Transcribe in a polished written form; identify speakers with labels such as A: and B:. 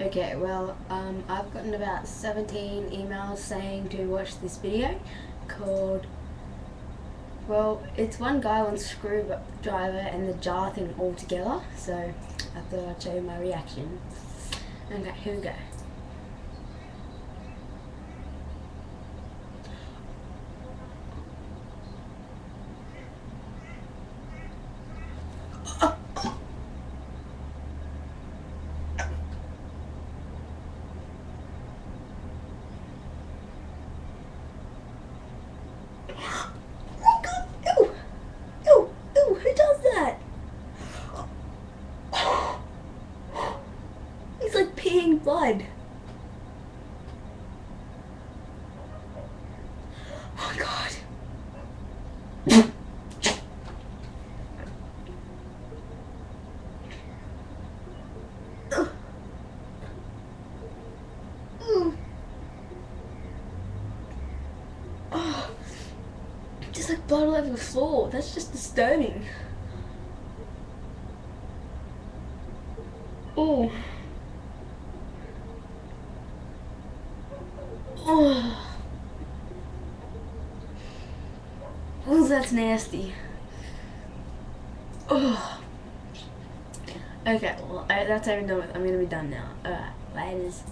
A: Okay, well, I've gotten about 17 emails saying to watch this video called, well, it's one guy on Screwdriver and the jar thing all together, so I thought I'd show you my reaction. Okay, here we go. He's like peeing blood. Oh my god. Oh, just like blood all over the floor. That's just disturbing. Oh. Oh. Oh, that's nasty. Oh. Okay, well, that's how I'm done with. I'm gonna be done now. Alright, laters.